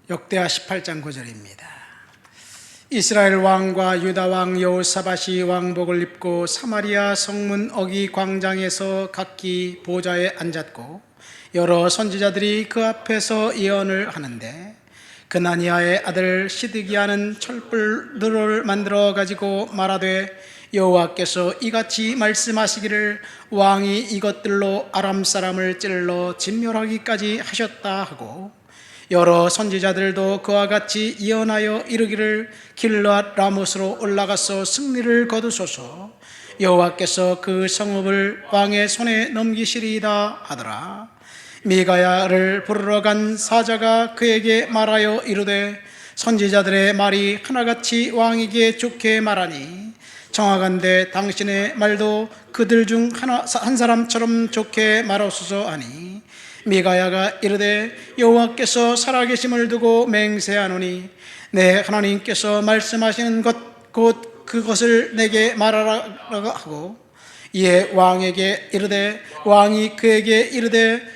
역대하 18장 9절입니다. 이스라엘 왕과 유다 왕 여호사밧이 왕복을 입고 사마리아 성문 어기 광장에서 각기 보좌에 앉았고 여러 선지자들이 그 앞에서 예언을 하는데, 그나니아의 아들 시드기야는 촛불들을 만들어 가지고 말하되, 여호와께서 이같이 말씀하시기를 왕이 이것들로 아람 사람을 찔러 진멸하기까지 하셨다 하고, 여러 선지자들도 그와 같이 예언하여 이르기를 길르앗 라못으로 올라가서 승리를 거두소서, 여호와께서 그 성읍을 왕의 손에 넘기시리이다 하더라. 미가야를 부르러 간 사자가 그에게 말하여 이르되, 선지자들의 말이 하나같이 왕에게 좋게 말하니 정하건대 당신의 말도 그들 중 한 사람처럼 좋게 말하소서 하니, 미가야가 이르되, 여호와께서 살아계심을 두고 맹세하노니 내 하나님께서 말씀하시는 것 곧 그것을 내게 말하라 하고, 이에 왕에게 이르되, 왕이 그에게 이르되,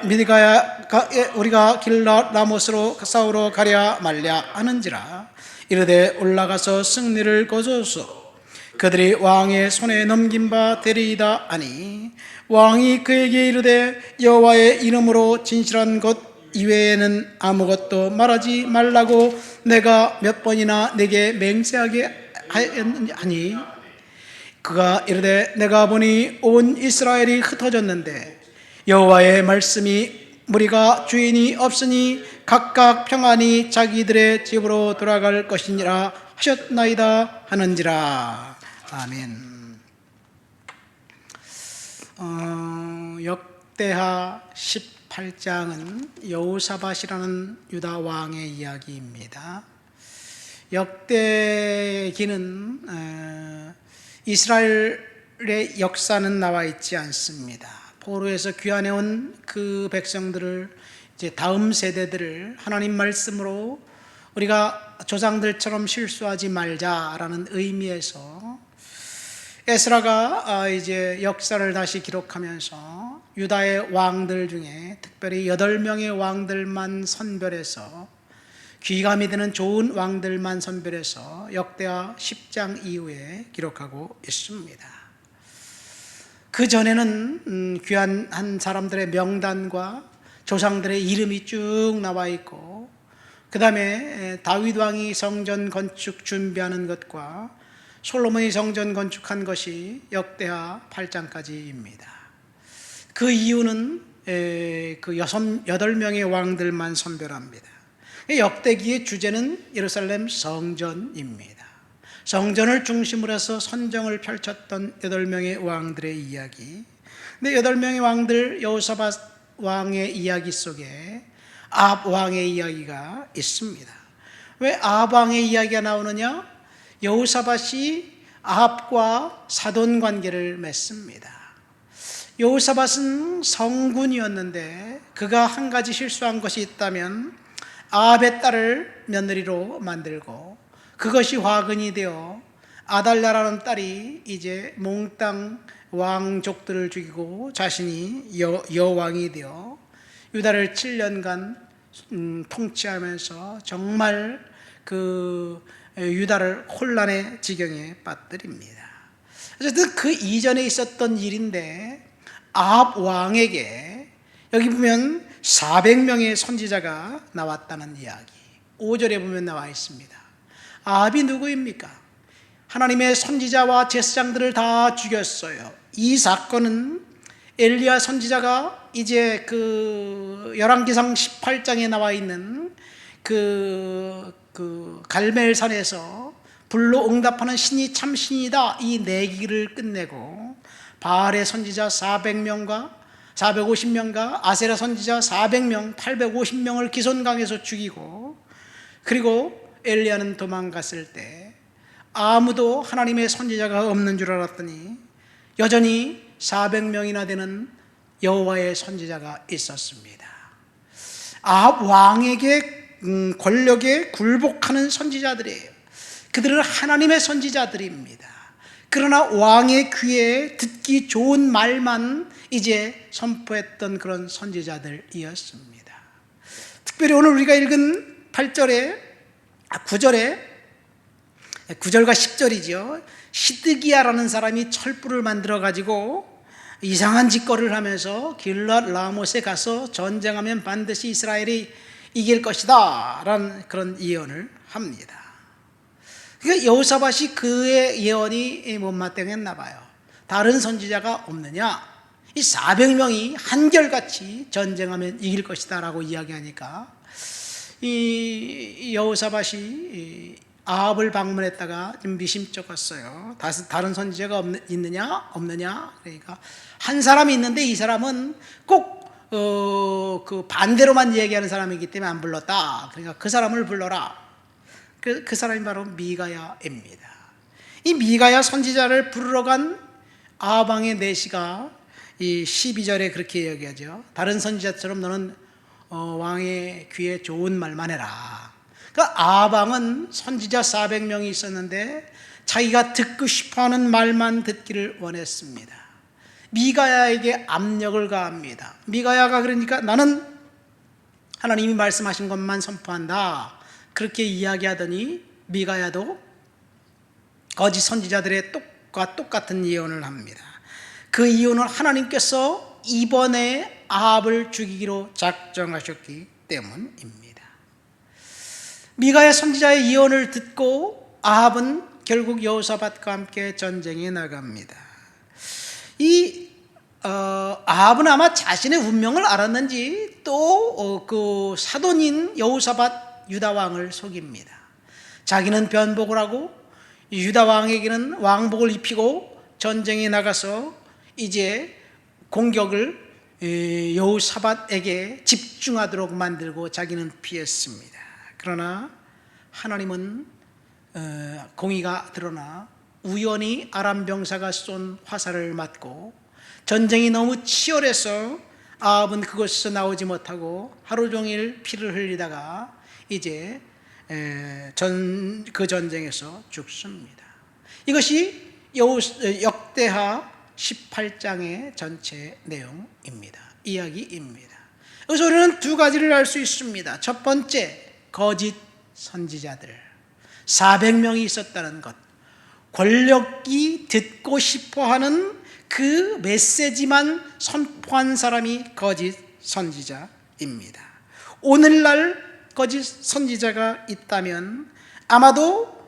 미가야가 우리가 길르앗 라못으로 싸우러 가랴 말랴 하는지라. 이르되 올라가서 승리를 거두소서, 그들이 왕의 손에 넘긴 바 되리이다 하니, 왕이 그에게 이르되, 여호와의 이름으로 진실한 것 이외에는 아무것도 말하지 말라고 내가 몇 번이나 내게 맹세하게 하니, 그가 이르되, 내가 보니 온 이스라엘이 흩어졌는데 여호와의 말씀이 무리가 주인이 없으니 각각 평안히 자기들의 집으로 돌아갈 것이니라 하셨나이다 하는지라. 아멘. 역대하 18장은 여호사밧이라는 유다 왕의 이야기입니다. 역대기는 이스라엘의 역사는 나와 있지 않습니다. 포로에서 귀환해온 그 백성들을, 이제 다음 세대들을 하나님 말씀으로 우리가 조상들처럼 실수하지 말자라는 의미에서 에스라가 이제 역사를 다시 기록하면서 유다의 왕들 중에 특별히 8명의 왕들만 선별해서, 귀감이 되는 좋은 왕들만 선별해서 역대하 10장 이후에 기록하고 있습니다. 그 전에는 귀환한 사람들의 명단과 조상들의 이름이 쭉 나와 있고, 그 다음에 다윗 왕이 성전 건축 준비하는 것과 솔로몬이 성전 건축한 것이 역대하 8장까지입니다. 그 이유는 그 8명의 왕들만 선별합니다. 역대기의 주제는 예루살렘 성전입니다. 성전을 중심으로 해서 선정을 펼쳤던 8명의 왕들의 이야기. 근데 8명의 왕들, 여호사밧 왕의 이야기 속에 아합 왕의 이야기가 있습니다. 왜 아합 왕의 이야기가 나오느냐? 여호사밧이 아합과 사돈 관계를 맺습니다. 여호사밧은 성군이었는데 그가 한 가지 실수한 것이 있다면 아합의 딸을 며느리로 만들고, 그것이 화근이 되어 아달랴라는 딸이 이제 몽땅 왕족들을 죽이고 자신이 여왕이 되어 유다를 7년간 통치하면서 정말 그 유다를 혼란의 지경에 빠뜨립니다. 어쨌든 그 이전에 있었던 일인데, 아합 왕에게 여기 보면 400명의 선지자가 나왔다는 이야기 5절에 보면 나와 있습니다. 아합이 누구입니까? 하나님의 선지자와 제사장들을 다 죽였어요. 이 사건은 엘리야 선지자가 이제 그 열왕기상 18장에 나와 있는 그 갈멜산에서 불로 응답하는 신이 참 신이다, 이 내기를 끝내고 바알의 선지자 450명과 아세라 선지자 400명, 850명을 기손강에서 죽이고, 그리고 엘리야는 도망갔을 때 아무도 하나님의 선지자가 없는 줄 알았더니 여전히 400명이나 되는 여호와의 선지자가 있었습니다. 아합 왕에게 권력에 굴복하는 선지자들이에요. 그들은 하나님의 선지자들입니다. 그러나 왕의 귀에 듣기 좋은 말만 이제 선포했던 그런 선지자들이었습니다. 특별히 오늘 우리가 읽은 8절에 9절과 10절이죠. 시드기야라는 사람이 철불을 만들어 가지고 이상한 짓거리를 하면서 길랏 라못에 가서 전쟁하면 반드시 이스라엘이 이길 것이다 라는 그런 예언을 합니다. 그러니까 여호사밧이 그의 예언이 못마땅했나 봐요. 다른 선지자가 없느냐? 이 400명이 한결같이 전쟁하면 이길 것이다 라고 이야기하니까 이 여호사밧이 아합을 방문했다가 좀 미심쩍었어요. 다른 선지자가 있느냐 없느냐. 그러니까 한 사람이 있는데 이 사람은 꼭 그 반대로만 얘기하는 사람이기 때문에 안 불렀다. 그러니까 그 사람을 불러라. 그 사람이 바로 미가야입니다. 이 미가야 선지자를 부르러 간 아합 왕의 내시가 이 12절에 그렇게 이야기하죠. 다른 선지자처럼 너는 왕의 귀에 좋은 말만 해라. 그러니까 아합 왕은 선지자 400명이 있었는데 자기가 듣고 싶어하는 말만 듣기를 원했습니다. 미가야에게 압력을 가합니다. 미가야가 그러니까 나는 하나님이 말씀하신 것만 선포한다. 그렇게 이야기하더니 미가야도 거짓 선지자들의 똑같은 예언을 합니다. 그 예언은 하나님께서 이번에 아합을 죽이기로 작정하셨기 때문입니다. 미가야 선지자의 예언을 듣고 아합은 결국 여호사밧과 함께 전쟁에 나갑니다. 아합은 아마 자신의 운명을 알았는지 또 그 사돈인 여호사밧 유다 왕을 속입니다. 자기는 변복을 하고 유다 왕에게는 왕복을 입히고 전쟁에 나가서 이제 공격을 여호사밧에게 집중하도록 만들고 자기는 피했습니다. 그러나 하나님은 공의가 드러나 우연히 아람 병사가 쏜 화살을 맞고 전쟁이 너무 치열해서 아합은 그곳에서 나오지 못하고 하루 종일 피를 흘리다가 이제 그 전쟁에서 죽습니다. 이것이 역대하 18장의 전체 내용입니다. 이야기입니다. 여기서 우리는 두 가지를 알 수 있습니다. 첫 번째, 거짓 선지자들 400명이 있었다는 것, 권력이 듣고 싶어하는 그 메시지만 선포한 사람이 거짓 선지자입니다. 오늘날 거짓 선지자가 있다면 아마도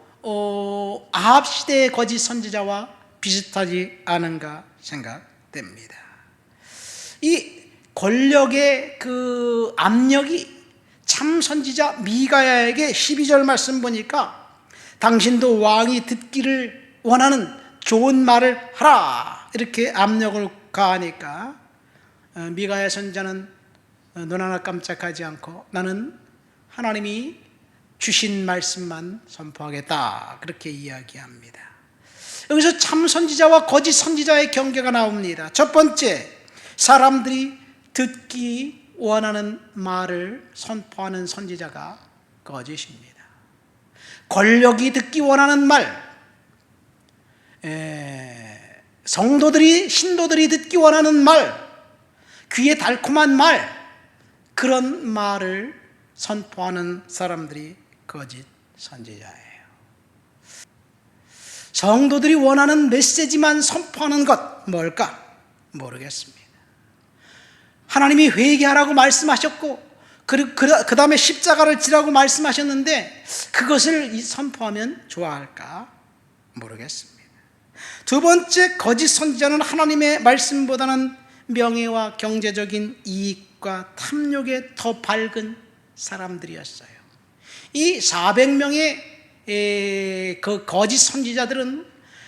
아합 시대의 거짓 선지자와 비슷하지 않은가 생각됩니다. 이 권력의 그 압력이 참 선지자 미가야에게 12절 말씀 보니까 당신도 왕이 듣기를 원하는 좋은 말을 하라 이렇게 압력을 가하니까 미가야 선지자는 눈 하나 깜짝하지 않고 나는 하나님이 주신 말씀만 선포하겠다 그렇게 이야기합니다. 여기서 참 선지자와 거짓 선지자의 경계가 나옵니다. 첫 번째, 사람들이 듣기 원하는 말을 선포하는 선지자가 거짓입니다. 권력이 듣기 원하는 말, 신도들이 듣기 원하는 말, 귀에 달콤한 말, 그런 말을 선포하는 사람들이 거짓 선지자예요. 성도들이 원하는 메시지만 선포하는 것 뭘까? 모르겠습니다. 하나님이 회개하라고 말씀하셨고 그 다음에 십자가를 지라고 말씀하셨는데 그것을 선포하면 좋아할까? 모르겠습니다. 두 번째, 거짓 선지자는 하나님의 말씀보다는 명예와 경제적인 이익과 탐욕에 더 밝은 사람들이었어요. 이 400명의 그 거짓 선지자들은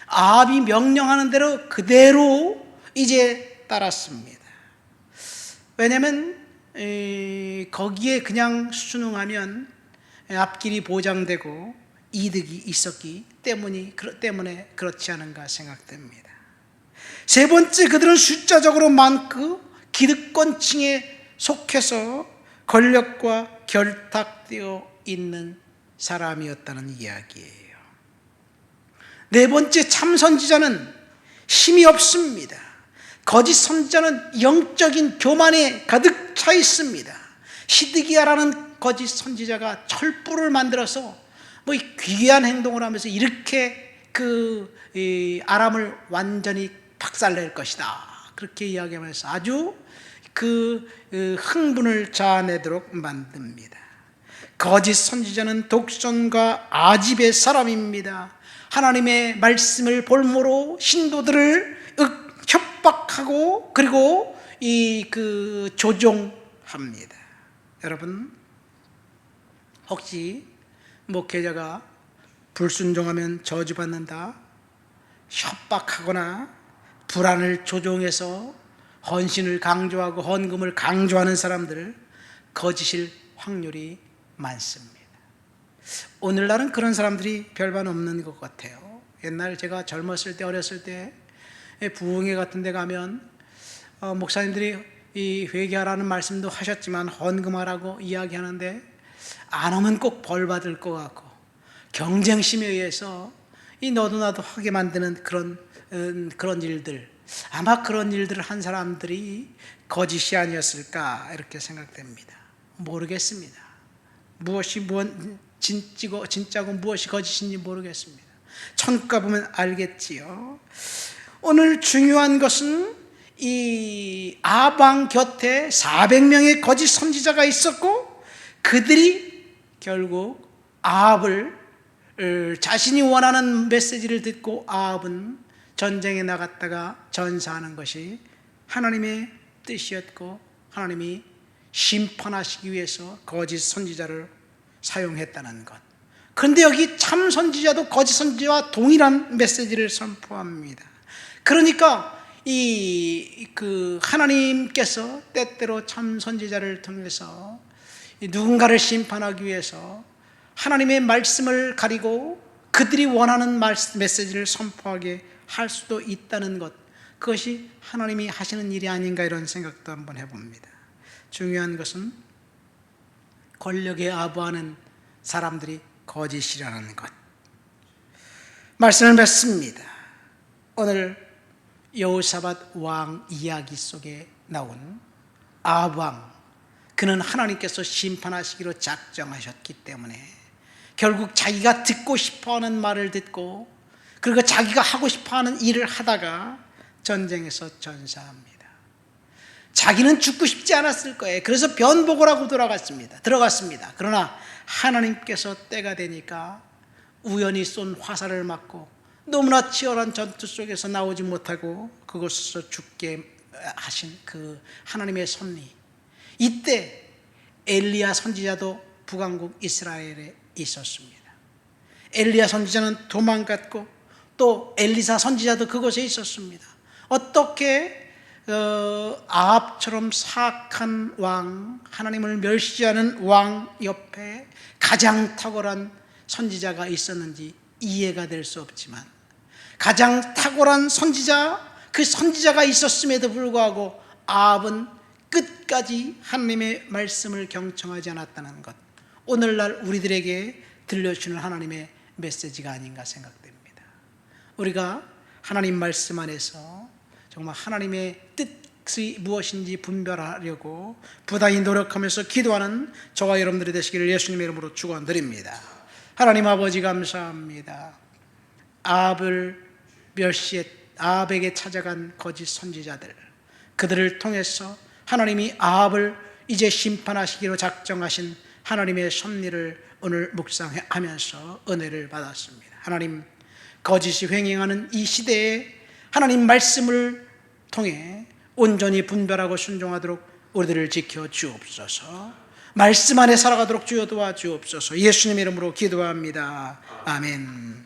아합이 명령하는 대로 그대로 이제 따랐습니다. 왜냐하면 거기에 그냥 순응하면 앞길이 보장되고 이득이 있었기 때문에 그렇지 않은가 생각됩니다. 세 번째, 그들은 숫자적으로 많고 기득권층에 속해서 권력과 결탁되어 있는 사람이었다는 이야기예요. 네 번째, 참 선지자는 힘이 없습니다. 거짓 선지자는 영적인 교만에 가득 차 있습니다. 시드기야라는 거짓 선지자가 철불을 만들어서 뭐 귀한 행동을 하면서 이렇게 이 아람을 완전히 박살낼 것이다, 그렇게 이야기하면서 아주 흥분을 자아내도록 만듭니다. 거짓 선지자는 독선과 아집의 사람입니다. 하나님의 말씀을 볼모로 신도들을 협박하고 그리고 조종합니다. 여러분, 혹시 목회자가 불순종하면 저주받는다, 협박하거나 불안을 조종해서 헌신을 강조하고 헌금을 강조하는 사람들, 거짓일 확률이 많습니다. 오늘날은 그런 사람들이 별반 없는 것 같아요. 옛날 제가 젊었을 때, 어렸을 때 부흥회 같은 데 가면 목사님들이 이 회개하라는 말씀도 하셨지만 헌금하라고 이야기하는데 안 하면 꼭 벌 받을 것 같고 경쟁심에 의해서 너도 나도 하게 만드는 그런 일들, 아마 그런 일들을 한 사람들이 거짓이 아니었을까 이렇게 생각됩니다. 모르겠습니다. 무엇이 진짜고 무엇이 거짓인지 모르겠습니다. 천국 가보면 알겠지요. 오늘 중요한 것은 이 아방 곁에 400명의 거짓 선지자가 있었고 그들이 결국 아합을 자신이 원하는 메시지를 듣고 아합은 전쟁에 나갔다가 전사하는 것이 하나님의 뜻이었고 하나님이 심판하시기 위해서 거짓 선지자를 사용했다는 것. 그런데 여기 참 선지자도 거짓 선지자와 동일한 메시지를 선포합니다. 그러니까 하나님께서 때때로 참 선지자를 통해서 누군가를 심판하기 위해서 하나님의 말씀을 가리고 그들이 원하는 메시지를 선포하게 할 수도 있다는 것, 그것이 하나님이 하시는 일이 아닌가 이런 생각도 한번 해봅니다. 중요한 것은 권력에 아부하는 사람들이 거짓이라는 것. 말씀을 맺습니다. 오늘 여호사밧 왕 이야기 속에 나온 아합 왕, 그는 하나님께서 심판하시기로 작정하셨기 때문에 결국 자기가 듣고 싶어하는 말을 듣고 그리고 자기가 하고 싶어하는 일을 하다가 전쟁에서 전사합니다. 자기는 죽고 싶지 않았을 거예요. 그래서 변복을 하고 들어갔습니다. 그러나 하나님께서 때가 되니까 우연히 쏜 화살을 맞고 너무나 치열한 전투 속에서 나오지 못하고 그곳에서 죽게 하신 그 하나님의 섭리. 이때 엘리야 선지자도 북왕국 이스라엘에 있었습니다. 엘리야 선지자는 도망갔고 또 엘리사 선지자도 그곳에 있었습니다. 어떻게 아합처럼 사악한 왕, 하나님을 멸시하는 왕 옆에 가장 탁월한 선지자가 있었는지 이해가 될 수 없지만 가장 탁월한 선지자, 그 선지자가 있었음에도 불구하고 아합은 끝까지 하나님의 말씀을 경청하지 않았다는 것, 오늘날 우리들에게 들려주는 하나님의 메시지가 아닌가 생각됩니다. 우리가 하나님 말씀 안에서 정말 하나님의 뜻이 무엇인지 분별하려고 부단히 노력하면서 기도하는 저와 여러분들이 되시기를 예수님의 이름으로 축원드립니다. 하나님 아버지 감사합니다. 아합에게 찾아간 거짓 선지자들, 그들을 통해서 하나님이 아합을 이제 심판하시기로 작정하신 하나님의 섭리를 오늘 묵상하면서 은혜를 받았습니다. 하나님, 거짓이 횡행하는 이 시대에 하나님 말씀을 통해 온전히 분별하고 순종하도록 우리들을 지켜 주옵소서. 말씀 안에 살아가도록 주여 도와주옵소서. 예수님의 이름으로 기도합니다. 아멘.